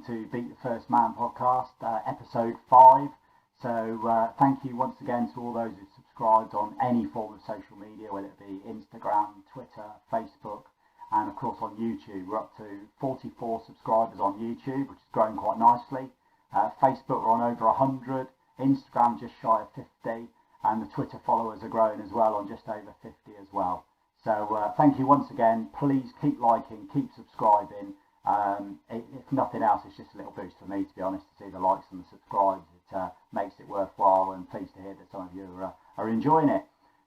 welcome to Beat the First Man podcast, episode 5. So thank you once again to all those who subscribed on any form of social media, whether it be Instagram, Twitter, Facebook, and of course on YouTube. We're up to 44 subscribers on YouTube, which has grown quite nicely. Facebook, we're on over 100. Instagram just shy of 50, and the Twitter followers are growing as well on just over 50 as well. So thank you once again. Please keep liking, keep subscribing. If nothing else, it's just a little boost for me, to be honest, to see the likes and the subscribes. It makes it worthwhile, and pleased to hear that some of you are enjoying it.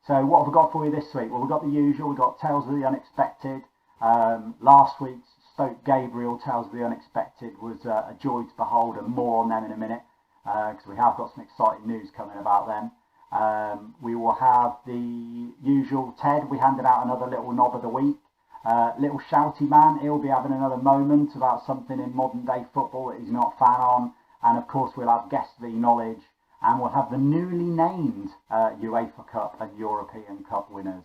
So what have we got for you this week? Well, we've got the usual. We've got Tales of the Unexpected. Last week's Stoke Gabriel Tales of the Unexpected was a joy to behold, and more on them in a minute, because we have got some exciting news coming about them. We will have the usual Ted. We handed out another little knob of the week. Little Shouty Man, he'll be having another moment about something in modern day football that he's not a fan on. And of course we'll have Guestly Knowledge, and we'll have the newly named UEFA Cup and European Cup winners.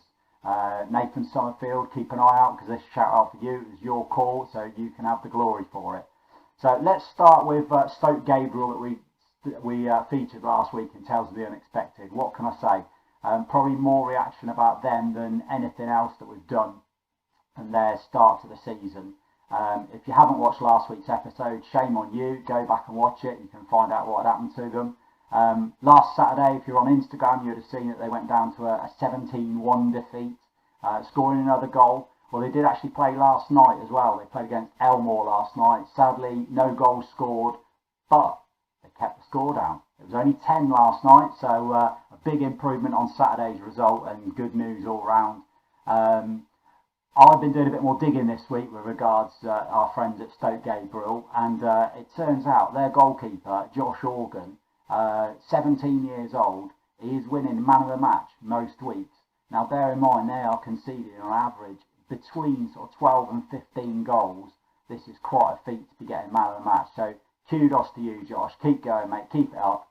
Nathan Summerfield, keep an eye out, because this shout out for you. It was your call, so you can have the glory for it. So let's start with Stoke Gabriel that we featured last week in Tales of the Unexpected. What can I say? Probably more reaction about them than anything else that we've done and their start to the season. If you haven't watched last week's episode, shame on you. Go back and watch it. You can find out what had happened to them. Last Saturday, if you're on Instagram, you'd have seen that they went down to a 17-1 defeat, scoring another goal. Well, they did actually play last night as well. They played against Elmore last night. Sadly, no goals scored, but they kept the score down. It was only 10 last night, so a big improvement on Saturday's result, and good news all round. I've been doing a bit more digging this week with regards to our friends at Stoke Gabriel, and it turns out their goalkeeper, Josh Organ, 17 years old, he is winning man of the match most weeks. Now bear in mind, they are conceding on average between sort of 12 and 15 goals. This is quite a feat to be getting man of the match. So kudos to you, Josh. Keep going, mate. Keep it up.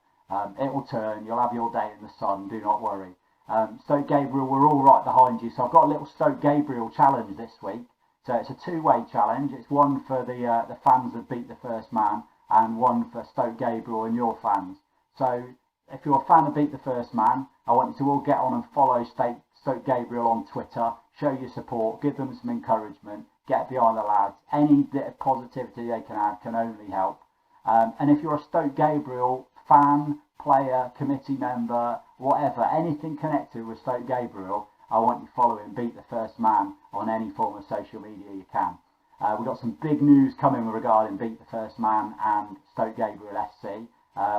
It will turn. You'll have your day in the sun. Do not worry. Stoke Gabriel, we're all right behind you. So I've got a little Stoke Gabriel challenge this week. So it's a two-way challenge. It's one for the fans of Beat the First Man, and one for Stoke Gabriel and your fans. So if you're a fan of Beat the First Man, I want you to all get on and follow Stoke Gabriel on Twitter. Show your support. Give them some encouragement. Get behind the lads. Any bit of positivity they can add can only help. And if you're a Stoke Gabriel fan, player, committee member, whatever, anything connected with Stoke Gabriel, I want you following Beat the First Man on any form of social media you can. We've got some big news coming regarding Beat the First Man and Stoke Gabriel SC.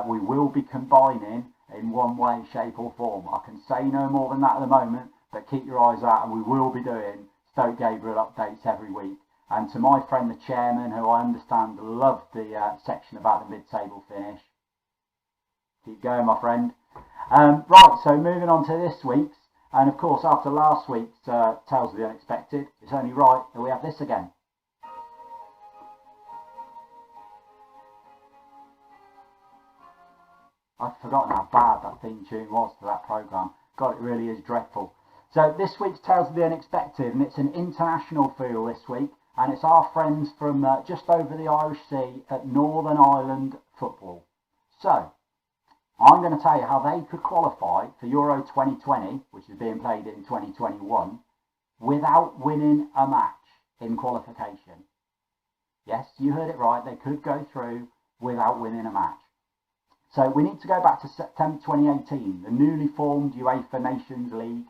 We will be combining in one way, shape or form. I can say no more than that at the moment, but keep your eyes out, and we will be doing Stoke Gabriel updates every week. And to my friend the chairman, who I understand loved the section about the mid-table finish, keep going, my friend. Right, so moving on to this week's, and of course after last week's Tales of the Unexpected, it's only right that we have this again. I've forgotten how bad that theme tune was to that programme. God, it really is dreadful. So this week's Tales of the Unexpected, and it's an international feel this week, and it's our friends from just over the Irish Sea at Northern Ireland football. So I'm going to tell you how they could qualify for Euro 2020, which is being played in 2021, without winning a match in qualification. Yes, you heard it right. They could go through without winning a match. So we need to go back to September 2018, the newly formed UEFA Nations League,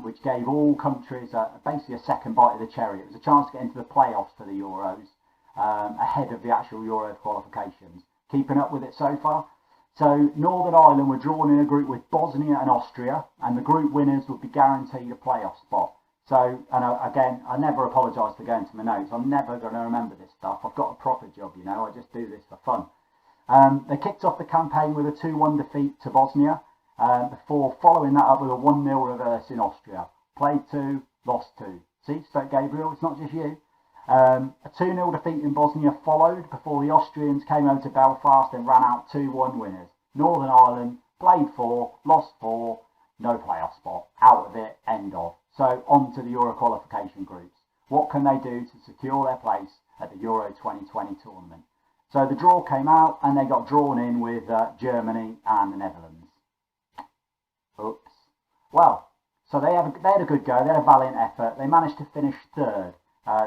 which gave all countries basically a second bite of the cherry. It was a chance to get into the playoffs for the Euros ahead of the actual Euro qualifications. Keeping up with it so far? So Northern Ireland were drawn in a group with Bosnia and Austria, and the group winners would be guaranteed a playoff spot. So, and again, I never apologise for going to my notes. I'm never going to remember this stuff. I've got a proper job, you know. I just do this for fun. They kicked off the campaign with a 2-1 defeat to Bosnia, before following that up with a 1-0 reverse in Austria. Played 2, lost 2. See, Stoke Gabriel, it's not just you. A 2-0 defeat in Bosnia followed before the Austrians came over to Belfast and ran out 2-1 winners. Northern Ireland played 4, lost 4, no playoff spot. Out of it, end of. So on to the Euro qualification groups. What can they do to secure their place at the Euro 2020 tournament? So the draw came out and they got drawn in with Germany and the Netherlands. Oops. Well, so they had a good go, they had a valiant effort, they managed to finish third.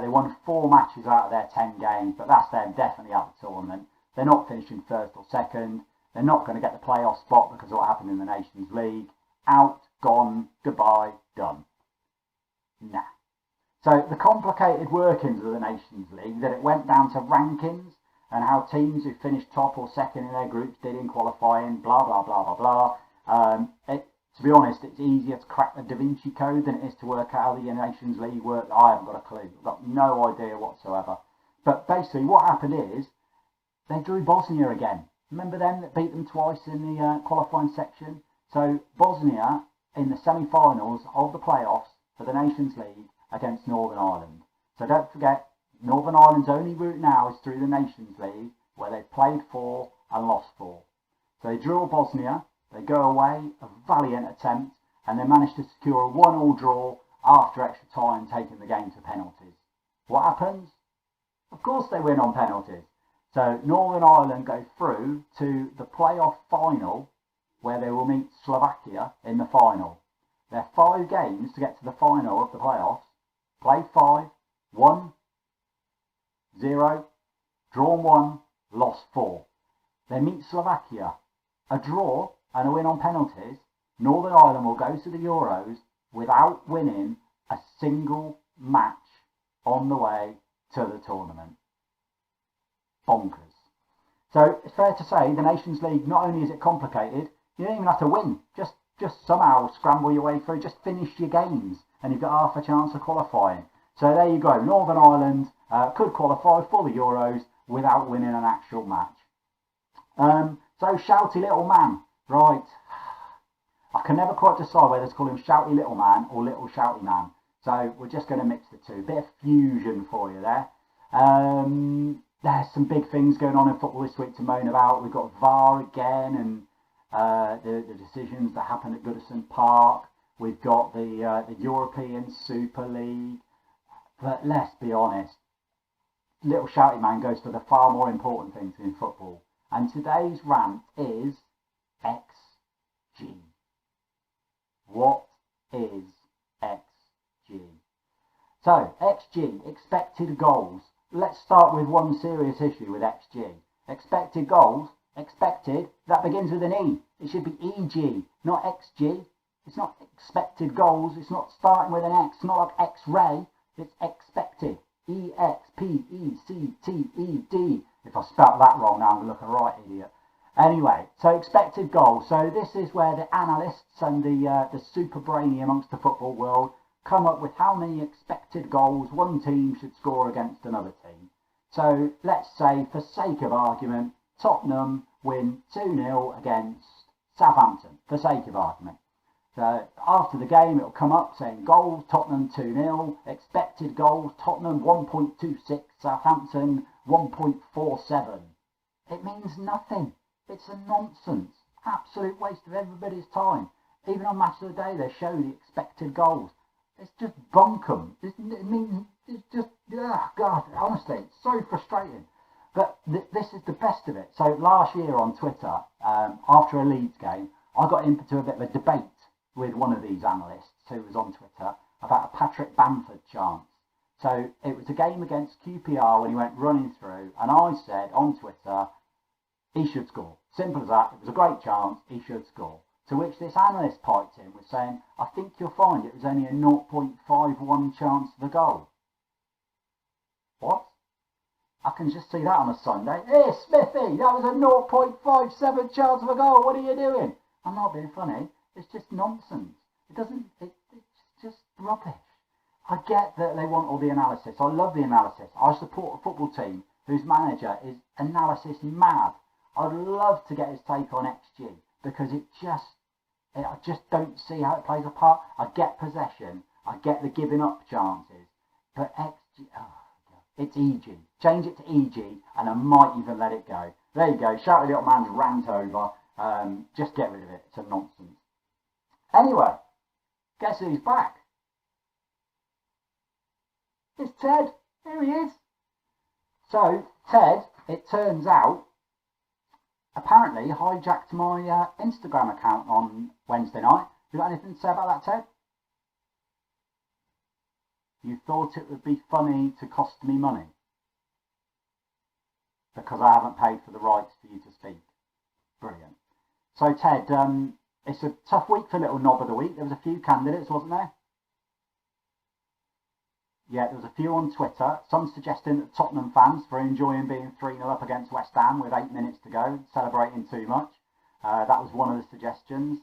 They won 4 matches out of their 10 games, but that's them definitely out of the tournament. They're not finishing first or second. They're not going to get the playoff spot because of what happened in the Nations League. Out, gone, goodbye, done. Nah. So the complicated workings of the Nations League, that it went down to rankings and how teams who finished top or second in their groups did in qualifying, blah, blah, blah, blah, blah. To be honest, it's easier to crack the Da Vinci Code than it is to work out how the Nations League works. I haven't got a clue. I've got no idea whatsoever. But basically what happened is they drew Bosnia again. Remember them that beat them twice in the qualifying section? So Bosnia in the semi-finals of the playoffs for the Nations League against Northern Ireland. So don't forget, Northern Ireland's only route now is through the Nations League, where they've played 4 and lost 4. So they draw Bosnia, they go away, a valiant attempt, and they manage to secure a 1-1 draw after extra time, taking the game to penalties. What happens? Of course they win on penalties. So Northern Ireland go through to the playoff final, where they will meet Slovakia in the final. There are 5 games to get to the final of the playoffs. Played 5, won 0, drawn 1, lost 4. They meet Slovakia. A draw and a win on penalties. Northern Ireland will go to the Euros without winning a single match on the way to the tournament. Bonkers. So it's fair to say the Nations League, not only is it complicated, you don't even have to win. Just somehow scramble your way through. Just finish your games and you've got half a chance of qualifying. So there you go. Northern Ireland could qualify for the Euros without winning an actual match. So Shouty Little Man. Right. I can never quite decide whether to call him Shouty Little Man or Little Shouty Man. So we're just going to mix the two. Bit of fusion for you there. There's some big things going on in football this week to moan about. We've got VAR again and the decisions that happened at Goodison Park. We've got the European Super League. But let's be honest, Little Shouty Man goes for the far more important things in football. And today's rant is XG. What is XG? So, XG, expected goals. Let's start with one serious issue with XG. Expected goals, expected, that begins with an E. It should be EG, not XG. It's not expected goals, it's not starting with an X, it's not like X-ray, it's expected. E-X-P-E-C-T-E-D. If I spelt that wrong now, I'm going to look a right idiot. Anyway, so expected goals. So this is where the analysts and the super brainy amongst the football world come up with how many expected goals one team should score against another team. So let's say, for sake of argument, Tottenham win 2-0 against Southampton, for sake of argument. So after the game, it'll come up saying goals, Tottenham 2-0, expected goals, Tottenham 1.26, Southampton 1.47. It means nothing. It's a nonsense. Absolute waste of everybody's time. Even on Match of the Day, they show the expected goals. It's just bunkum. It's just, oh God, honestly, it's so frustrating. But this is the best of it. So last year on Twitter, after a Leeds game, I got into a bit of a debate with one of these analysts who was on Twitter about a Patrick Bamford chance. So it was a game against QPR when he went running through, and I said on Twitter, he should score. Simple as that. It was a great chance, he should score. To which this analyst piped in with saying, I think you'll find it was only a 0.51 chance of a goal. What? I can just see that on a Sunday. Hey, Smithy, that was a 0.57 chance of a goal. What are you doing? I'm not being funny. It's just nonsense. It's just rubbish. I get that they want all the analysis. I love the analysis. I support a football team whose manager is analysis mad. I'd love to get his take on XG because I just don't see how it plays a part. I get possession. I get the giving up chances. But XG, it's EG. Change it to EG and I might even let it go. There you go. Shouty Little Man's rant over. Just get rid of it. It's a nonsense. Anyway, guess who's back? It's Ted. Here he is. So, Ted it turns out, apparently hijacked my Instagram account on Wednesday night. You got anything to say about that, Ted? You thought it would be funny to cost me money because I haven't paid for the rights for you to speak. Brilliant. So Ted, it's a tough week for Little Knob of the Week. There was a few candidates, wasn't there? Yeah, there was a few on Twitter, some suggesting that Tottenham fans were enjoying being 3-0 up against West Ham with 8 minutes to go, celebrating too much. That was one of the suggestions.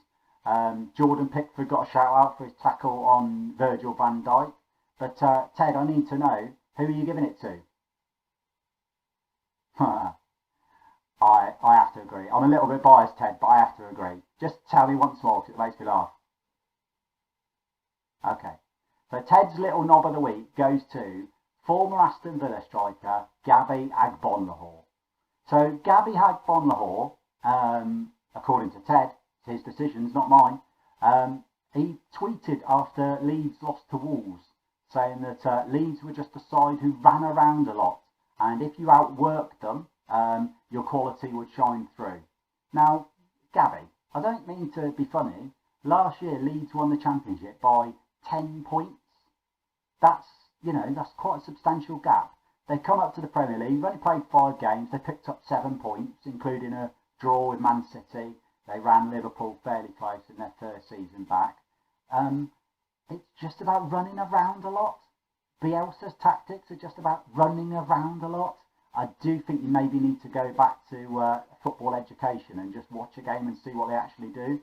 Jordan Pickford got a shout out for his tackle on Virgil van Dijk. But Ted, I need to know, who are you giving it to? I have to agree. I'm a little bit biased, Ted, but I have to agree. Just tell me once more, because it makes me laugh. Okay. So Ted's Little Knob of the Week goes to former Aston Villa striker Gabby Agbonlahor. So Gabby Agbonlahor, according to Ted, it's his decisions, not mine. He tweeted after Leeds lost to Wolves, saying that Leeds were just a side who ran around a lot, and if you outworked them, your quality would shine through. Now, Gabby, I don't mean to be funny. Last year, Leeds won the Championship by 10 points. That's quite a substantial gap. They come up to the Premier League, they've only played 5 games, they picked up 7 points, including a draw with Man City. They ran Liverpool fairly close in their first season back. It's just about running around a lot. Bielsa's tactics are just about running around a lot. I do think you maybe need to go back to football education and just watch a game and see what they actually do.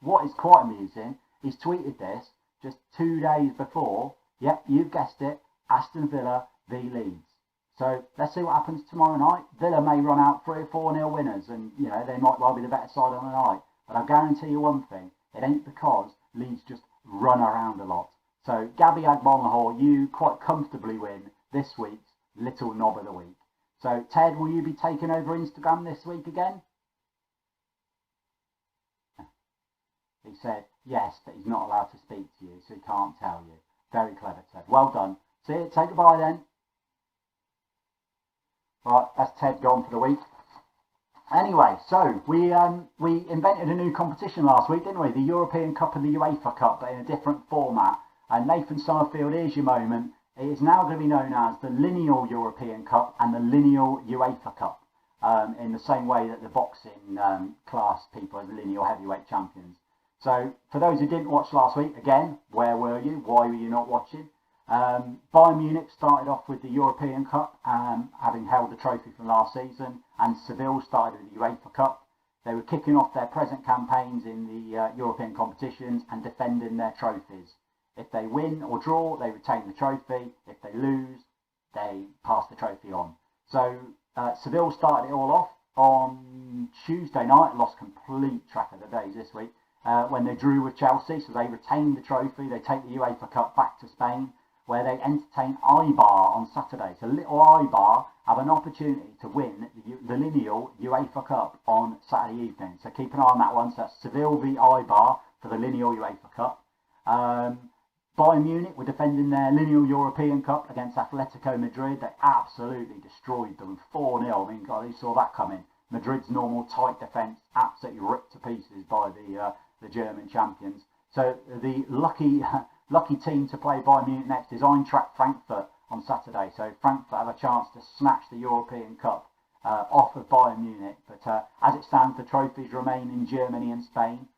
What is quite amusing, he's tweeted this just 2 days before, yep, you've guessed it, Aston Villa v Leeds. So let's see what happens tomorrow night. Villa may run out 3 or 4-0 winners, and they might well be the better side on the night. But I guarantee you one thing, it ain't because Leeds just run around a lot. So Gabby Agbonlahor, you quite comfortably win this week's Little Knob of the Week. So Ted, will you be taking over Instagram this week again? He said yes, but he's not allowed to speak to you, so he can't tell you. Very clever, Ted. Well done. See you. Say goodbye then. Right, that's Ted gone for the week. Anyway, so we invented a new competition last week, didn't we? The European Cup and the UEFA Cup, but in a different format. And Nathan Summerfield, here's your moment. It is now going to be known as the Lineal European Cup and the Lineal UEFA Cup, in the same way that the boxing class people are the lineal heavyweight champions. So for those who didn't watch last week, again, where were you? Why were you not watching? Bayern Munich started off with the European Cup, having held the trophy from last season, and Seville started with the UEFA Cup. They were kicking off their present campaigns in the European competitions and defending their trophies. If they win or draw, they retain the trophy. If they lose, they pass the trophy on. So Seville started it all off on Tuesday night. Lost complete track of the days this week. When they drew with Chelsea, so they retained the trophy. They take the UEFA Cup back to Spain, where they entertain Eibar on Saturday. So little Eibar have an opportunity to win the Lineal UEFA Cup on Saturday evening. So keep an eye on that one. So that's Seville v Eibar for the Lineal UEFA Cup. Bayern Munich were defending their Lineal European Cup against Atletico Madrid. They absolutely destroyed them 4-0. I mean, God, who saw that coming? Madrid's normal tight defence absolutely ripped to pieces by the German champions. So the lucky team to play Bayern Munich next is Eintracht Frankfurt on Saturday. So Frankfurt have a chance to snatch the European Cup off of Bayern Munich. But as it stands, the trophies remain in Germany and Spain.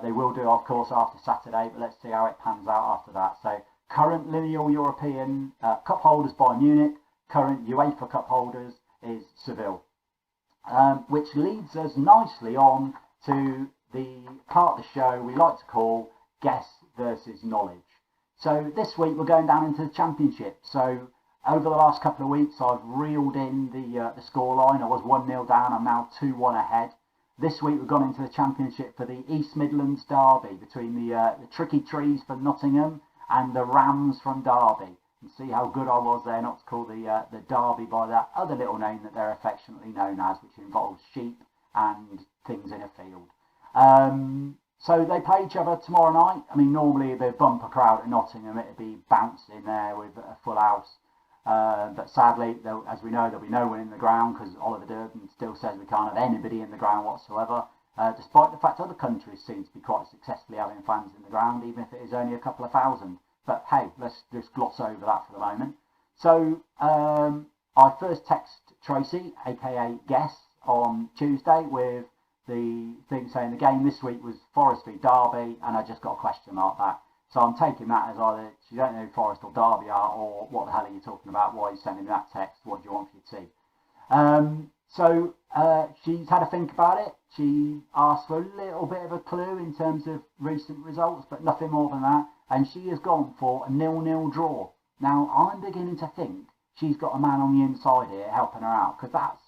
They will do, of course, after Saturday, but let's see how it pans out after that. So current Lineal European Cup holders Bayern Munich, current UEFA Cup holders is Seville. Which leads us nicely on to the part of the show we like to call Guess versus Knowledge. So this week we're going down into the Championship. So over the last couple of weeks I've reeled in the scoreline. I was 1-0 down, I'm now 2-1 ahead. This week we've gone into the Championship for the East Midlands derby between the Tricky Trees from Nottingham and the Rams from Derby. And see how good I was there not to call the derby by that other little name that they're affectionately known as, which involves sheep and things in a field. So they play each other tomorrow night. I mean, normally it'd be a bumper crowd at Nottingham, it'd be bouncing there with a full house. But sadly, as we know, there'll be no one in the ground because Oliver Durden still says we can't have anybody in the ground whatsoever, despite the fact other countries seem to be quite successfully having fans in the ground, even if it is only a couple of thousand. But hey, let's just gloss over that for the moment. So I first text Tracy, aka Guess, on Tuesday with the thing saying the game this week was Forest v Derby, and I just got a question mark back. So I'm taking that as either she don't know who Forest or Derby are, or what the hell are you talking about? Why are you sending me that text? What do you want for your tea? So she's had a think about it. She asked for a little bit of a clue in terms of recent results, but nothing more than that. And she has gone for a 0-0 draw. Now, I'm beginning to think she's got a man on the inside here helping her out, because that's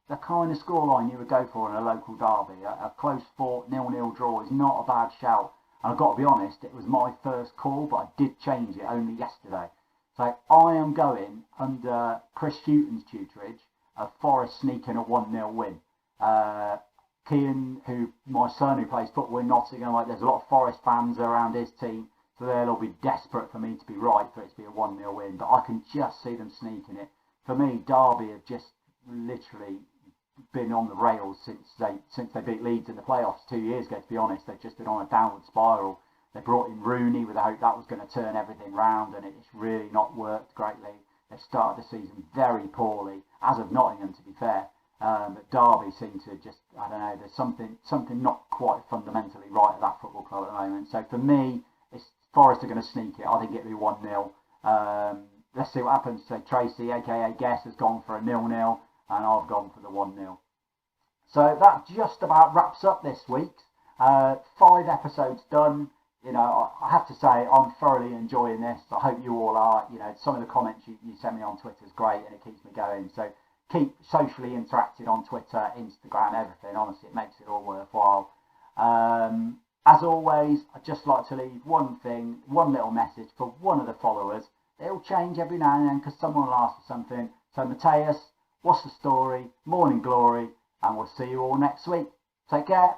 the kind of scoreline you would go for in a local derby. A close fought 0-0 draw is not a bad shout. And I've got to be honest, it was my first call, but I did change it only yesterday. So I am going under Chris Houghton's tutorage of Forest sneaking a 1-0 win. Kean, my son who plays football in Nottingham, there's a lot of Forest fans around his team, so they'll all be desperate for me to be right, for it to be a 1-0 win. But I can just see them sneaking it. For me, Derby have just literally been on the rails since they beat Leeds in the playoffs 2 years ago. To be honest, they've just been on a downward spiral. They brought in Rooney with the hope that was going to turn everything round, and it's really not worked greatly. They started the season very poorly, as of Nottingham, to be fair. But Derby seem to just, I don't know, there's something not quite fundamentally right at that football club at the moment. So for me, it's Forest are going to sneak it. I think it'll be 1-0. Let's see what happens. So Tracy, aka Guess, has gone for a 0-0. And I've gone for the 1-0. So that just about wraps up this week. 5 episodes done. You know, I have to say I'm thoroughly enjoying this. I hope you all are. You know, some of the comments you send me on Twitter is great, and it keeps me going. So keep socially interacting on Twitter, Instagram, everything. Honestly, it makes it all worthwhile. As always, I'd just like to leave one little message for one of the followers. It'll change every now and then because someone will ask for something. So Matthias, what's the story? Morning glory, and we'll see you all next week. Take care.